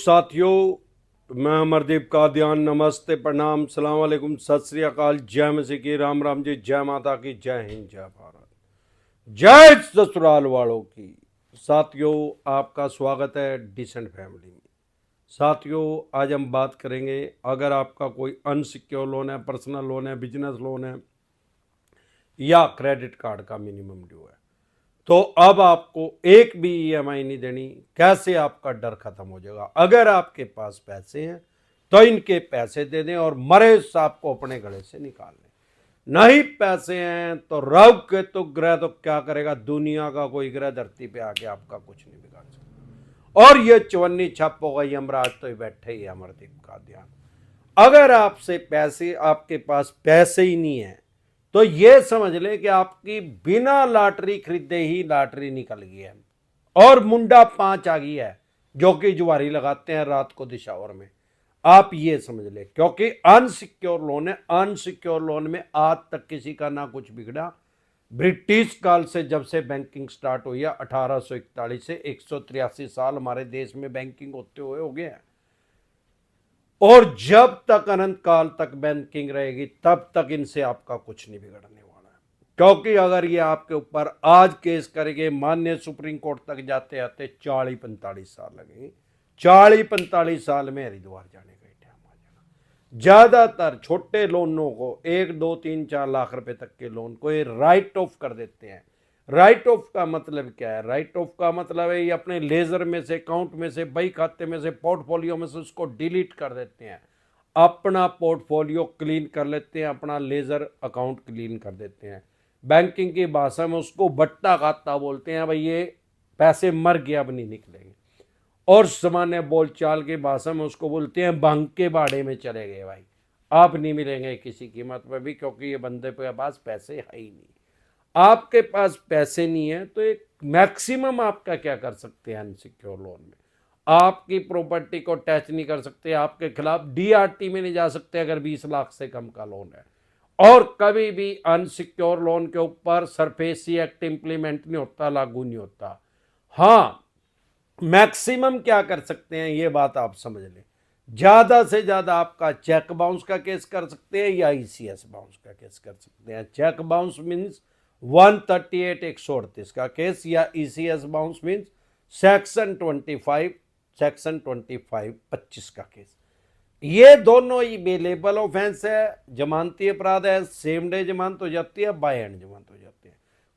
साथियों, मैं अमरदीप कादियान। नमस्ते, प्रणाम, सलाम वालेकुम, सत श्री अकाल, जय मसीह की, राम राम जी, जय माता की, जय हिंद, जय भारत, जय ससुराल वालों की। साथियों, आपका स्वागत है डिसेंट फैमिली में। साथियों, आज हम बात करेंगे, अगर आपका कोई अनसिक्योर लोन है, पर्सनल लोन है, बिजनेस लोन है या क्रेडिट कार्ड का मिनिमम ड्यू है, तो अब आपको एक भी ईएमआई नहीं देनी। कैसे आपका डर खत्म हो जाएगा। अगर आपके पास पैसे हैं तो इनके पैसे दे दें और मरे सांप को अपने गले से निकाल लें। नहीं पैसे हैं तो रव के तो ग्रह तो क्या करेगा, दुनिया का कोई ग्रह धरती पे आके आपका कुछ नहीं बिगाड़ सकता। और ये चवन्नी छप होगा, यमराज तो बैठे ही अमरदीप का ध्यान। अगर आपसे पैसे, आपके पास पैसे ही नहीं है तो ये समझ लें कि आपकी बिना लॉटरी खरीदे ही लॉटरी निकल गई है और मुंडा 5 आ गई है, जो कि जुआरी लगाते हैं रात को दिशावर में। आप ये समझ लें, क्योंकि अनसिक्योर लोन है। अनसिक्योर लोन में आज तक किसी का ना कुछ बिगड़ा। ब्रिटिश काल से जब से बैंकिंग स्टार्ट हुई है 1841 से 183 साल हमारे देश में बैंकिंग होते हुए हो गए हैं। और जब तक अनंत काल तक बैंकिंग रहेगी तब तक इनसे आपका कुछ नहीं बिगड़ने वाला है। क्योंकि अगर ये आपके ऊपर आज केस करेंगे, माननीय सुप्रीम कोर्ट तक जाते आते 40-45 साल लगेंगे। 40-45 साल में हरिद्वार जाने का टाइम आ जाएगा। ज्यादातर छोटे लोनों को 1, 2, 3, 4 लाख रुपए तक के लोन को ये राइट ऑफ कर देते हैं। राइट ऑफ का मतलब क्या है? राइट ऑफ का मतलब है ये अपने लेजर में से, अकाउंट में से, बही खाते में से, पोर्टफोलियो में से उसको डिलीट कर देते हैं। अपना पोर्टफोलियो क्लीन कर लेते हैं, अपना लेजर अकाउंट क्लीन कर देते हैं। बैंकिंग की भाषा में उसको बट्टा खाता बोलते हैं। भाई ये पैसे मर गए, अब नहीं निकलेंगे। और सामान्य बोलचाल की भाषा में उसको बोलते हैं भांग के बाड़े में चले गए। भाई आप नहीं मिलेंगे किसी कीमत पर भी, क्योंकि ये बंदे के पास पैसे है ही नहीं। आपके पास पैसे नहीं है तो एक मैक्सिमम आपका क्या कर सकते हैं अनसिक्योर लोन में, आपकी प्रॉपर्टी को टच नहीं कर सकते, आपके खिलाफ डीआरटी में नहीं जा सकते अगर 20 लाख से कम का लोन है। और कभी भी अनसिक्योर लोन के ऊपर सरफेसी एक्ट इंप्लीमेंट नहीं होता, लागू नहीं होता। हाँ, मैक्सिमम क्या कर सकते हैं ये बात आप समझ लें। ज्यादा से ज्यादा आपका चेक बाउंस का केस कर सकते हैं या ईसीएस बाउंस का केस कर सकते हैं। चेक बाउंस मीन्स 138 का केस, या ईसीएस बाउंस मीन्स सेक्शन 25 का केस। ये दोनों ही बेलेबल ऑफेंस है, जमानती अपराध है। सेम डे जमानत हो जाती है, बाय एंड जमानत हो जाती है।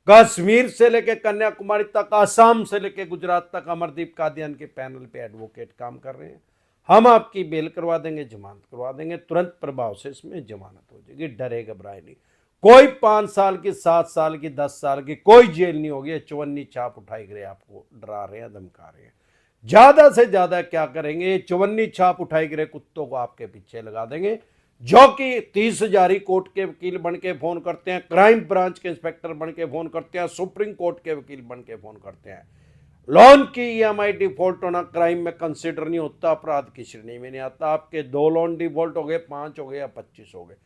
कश्मीर से लेके कन्याकुमारी तक, आसाम से लेके गुजरात तक अमरदीप कादियान के पैनल पे एडवोकेट काम कर रहे हैं। हम आपकी बेल करवा देंगे, जमानत करवा देंगे, तुरंत प्रभाव से इसमें जमानत हो जाएगी। डरे घबराए नहीं। कोई 5 साल की, 7 साल की, 10 साल की कोई जेल नहीं होगी। चवन्नी छाप उठाई गए, आपको डरा रहे हैं, धमका रहे हैं। ज्यादा से ज्यादा क्या करेंगे, चवन्नी छाप उठाई गए कुत्तों को आपके पीछे लगा देंगे, जो कि 30,000 कोर्ट के वकील बन के फोन करते हैं, क्राइम ब्रांच के इंस्पेक्टर बन के फोन करते हैं, सुप्रीम कोर्ट के वकील बन के फोन करते हैं। लोन की ईएमआई डिफॉल्ट होना क्राइम में कंसिडर नहीं होता, अपराध की श्रेणी में नहीं आता। आपके 2 लोन डिफॉल्ट हो गए, 5 हो गए या 25 हो गए,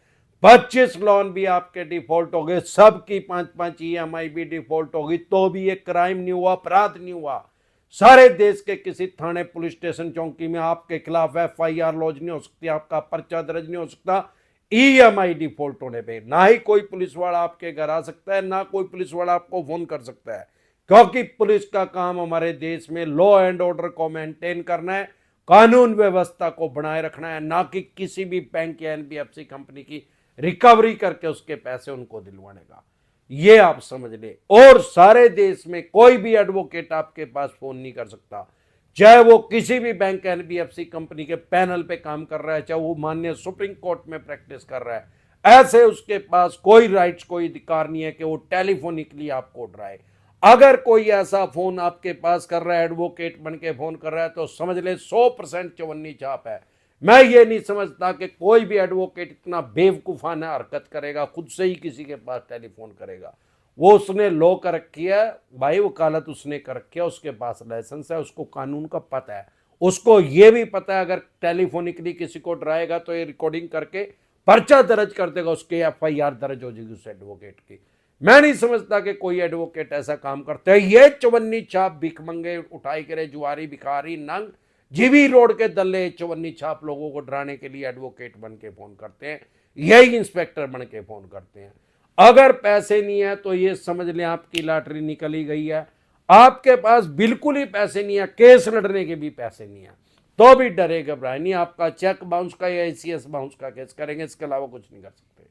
25 लोन भी आपके डिफॉल्ट हो गए, सबकी 5-5 ईएमआई भी डिफॉल्ट होगी, तो भी ये क्राइम नहीं हुआ, अपराध नहीं हुआ। सारे देश के किसी थाने, पुलिस स्टेशन, चौकी में आपके खिलाफ एफआईआर लॉन्च नहीं हो सकती, आपका पर्चा दर्ज नहीं हो सकता ईएमआई डिफॉल्ट होने पे। ना ही कोई पुलिस वाला आपके घर आ सकता है, ना कोई पुलिस वाला आपको फोन कर सकता है, क्योंकि पुलिस का काम हमारे देश में लॉ एंड ऑर्डर को मेंटेन करना है, कानून व्यवस्था को बनाए रखना है, ना कि किसी भी बैंक या एनबीएफसी कंपनी की रिकवरी करके उसके पैसे उनको दिलवाने का। ये आप समझ ले। और सारे देश में कोई भी एडवोकेट आपके पास फोन नहीं कर सकता, चाहे वो किसी भी बैंक एनबीएफसी कंपनी के पैनल पे काम कर रहा है, चाहे वो माननीय सुप्रीम कोर्ट में प्रैक्टिस कर रहा है। ऐसे उसके पास कोई राइट्स, कोई अधिकार नहीं है कि वो टेलीफोनिकली आपको डराए। अगर कोई ऐसा फोन आपके पास कर रहा है, एडवोकेट बन के फोन कर रहा है, तो समझ ले 100% चवन्नी छाप है। मैं ये नहीं समझता कि कोई भी एडवोकेट इतना बेवकूफाना हरकत करेगा, खुद से ही किसी के पास टेलीफोन करेगा। वो उसने लॉ कर रखी है भाई, वकालत उसने कर रखी है, उसके पास लाइसेंस है, उसको कानून का पता है। उसको ये भी पता है अगर टेलीफोनिकली किसी को डराएगा तो ये रिकॉर्डिंग करके पर्चा दर्ज कर देगा, उसके एफआईआर दर्ज हो जाएगी उस एडवोकेट की। मैं नहीं समझता कि कोई एडवोकेट ऐसा काम करता है। ये चवन्नी छाप भिखमंगे, उठाई करे, जुआरी, भिखारी, नंग, जीवी रोड के दल्ले चवन्नी छाप लोगों को डराने के लिए एडवोकेट बन के फोन करते हैं, यही इंस्पेक्टर बन के फोन करते हैं। अगर पैसे नहीं है तो ये समझ लें आपकी लॉटरी निकली गई है। आपके पास बिल्कुल ही पैसे नहीं है, केस लड़ने के भी पैसे नहीं है, तो भी डरे घबराए नहीं। आपका चेक बाउंस का या ACS बाउंस का केस करेंगे, इसके अलावा कुछ नहीं कर सकते।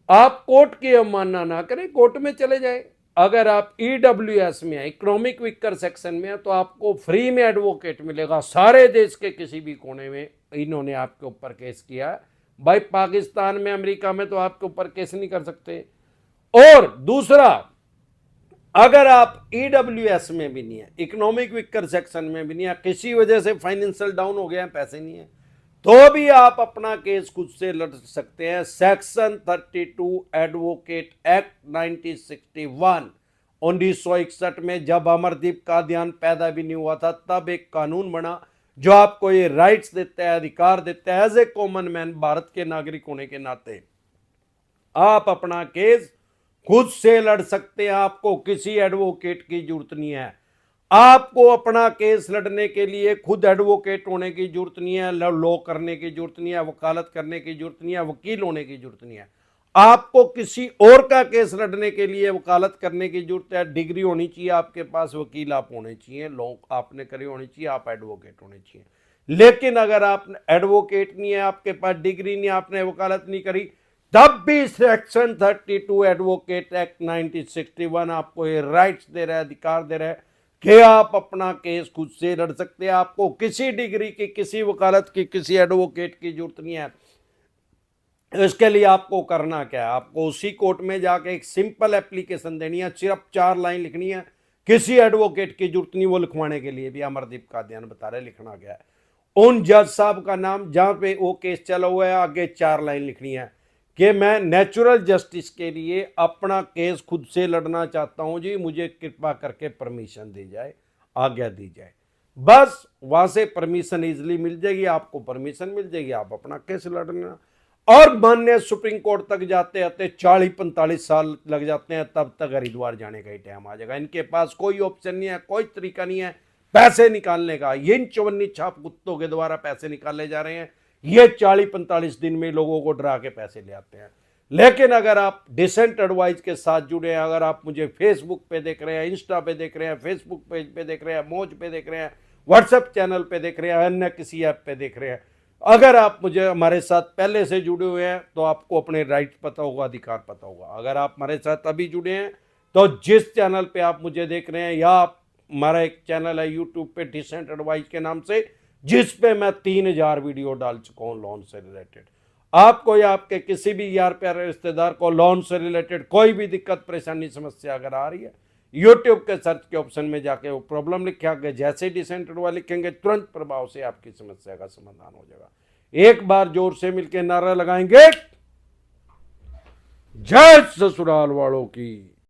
आप कोर्ट की अवमानना ना करें, कोर्ट में चले जाएं। अगर आप EWS में है, इकोनॉमिक वीकर सेक्शन में है, तो आपको फ्री में एडवोकेट मिलेगा। सारे देश के किसी भी कोने में इन्होंने आपके ऊपर केस किया है भाई। पाकिस्तान में, अमेरिका में तो आपके ऊपर केस नहीं कर सकते। और दूसरा, अगर आप EWS में भी नहीं है, इकोनॉमिक वीकर सेक्शन में भी नहीं है, किसी वजह से फाइनेंशियल डाउन हो गया है, पैसे नहीं है, तो भी आप अपना केस खुद से लड़ सकते हैं। सेक्शन 32 एडवोकेट एक्ट 1961 1961 में, जब अमरदीप कादियान पैदा भी नहीं हुआ था, तब एक कानून बना जो आपको ये राइट्स देता है, अधिकार देता है। As a common man, Bharat के नागरिक होने के नाते आप अपना केस खुद से लड़ सकते हैं। आपको किसी एडवोकेट की जरूरत नहीं है। आपको अपना केस लड़ने के लिए खुद एडवोकेट होने की जरूरत नहीं है, लॉ करने की जरूरत नहीं है, वकालत करने की जरूरत नहीं है, वकील होने की जरूरत नहीं है। आपको किसी और का केस लड़ने के लिए वकालत करने की जरूरत है। डिग्री होनी चाहिए आपके पास, वकील आप होने चाहिए, लॉ आपने करी होनी चाहिए, आप एडवोकेट होने चाहिए। लेकिन अगर आप एडवोकेट नहीं है, आपके पास डिग्री नहीं, आपने वकालत नहीं करी, तब भी सेक्शन 32 एडवोकेट एक्ट 1961 आपको ये राइट्स दे रहा है, अधिकार दे रहा है कि आप अपना केस खुद से लड़ सकते हैं। आपको किसी डिग्री की, किसी वकालत की, किसी एडवोकेट की जरूरत नहीं है। इसके लिए आपको करना क्या है, आपको उसी कोर्ट में जाके एक सिंपल एप्लीकेशन देनी है, सिर्फ 4 लाइन लिखनी है। किसी एडवोकेट की जरूरत नहीं वो लिखवाने के लिए भी। अमरदीप कादियान बता रहे लिखना क्या है, उन जज साहब का नाम जहां पे वो केस चला हुआ है, आगे 4 लाइन लिखनी है कि मैं नेचुरल जस्टिस के लिए अपना केस खुद से लड़ना चाहता हूं जी, मुझे कृपा करके परमिशन दी जाए, आज्ञा दी जाए। बस वहां से परमिशन इजीली मिल जाएगी, आपको परमिशन मिल जाएगी, आप अपना केस लड़ना। और माननीय सुप्रीम कोर्ट तक जाते आते 40-45 साल लग जाते हैं, तब तक हरिद्वार जाने का ही टाइम आ जाएगा। इनके पास कोई ऑप्शन नहीं है, कोई तरीका नहीं है पैसे निकालने का। इन चवन्नी छाप कुत्तों के द्वारा पैसे निकाले जा रहे हैं। ये 40-45 दिन में लोगों को डरा के पैसे ले आते हैं। लेकिन अगर आप डिसेंट एडवाइस के साथ जुड़े हैं, अगर आप मुझे फेसबुक पे देख रहे हैं, इंस्टा पे देख रहे हैं, फेसबुक पेज पे देख रहे हैं, मौज पे देख रहे हैं, व्हाट्सएप चैनल पे देख रहे हैं, अन्य किसी ऐप पे देख रहे हैं, अगर आप मुझे हमारे साथ पहले से जुड़े हुए हैं तो आपको अपने राइट पता होगा, अधिकार पता होगा। अगर आप हमारे साथ अभी जुड़े हैं तो जिस चैनल पे आप मुझे देख रहे हैं, या हमारा एक चैनल है यूट्यूब पे डिसेंट एडवाइस के नाम से, जिस पे मैं 3000 वीडियो डाल चुका हूं लोन से रिलेटेड। आपको या आपके किसी भी यार प्यारे रिश्तेदार को लोन से रिलेटेड कोई भी दिक्कत, परेशानी, समस्या अगर आ रही है, यूट्यूब के सर्च के ऑप्शन में जाके वो प्रॉब्लम लिखा गया, जैसे डिसेंट एडवाइस लिखेंगे तुरंत प्रभाव से आपकी समस्या का समाधान हो जाएगा। एक बार जोर से मिलकर नारा लगाएंगे, जय ससुराल वालों की।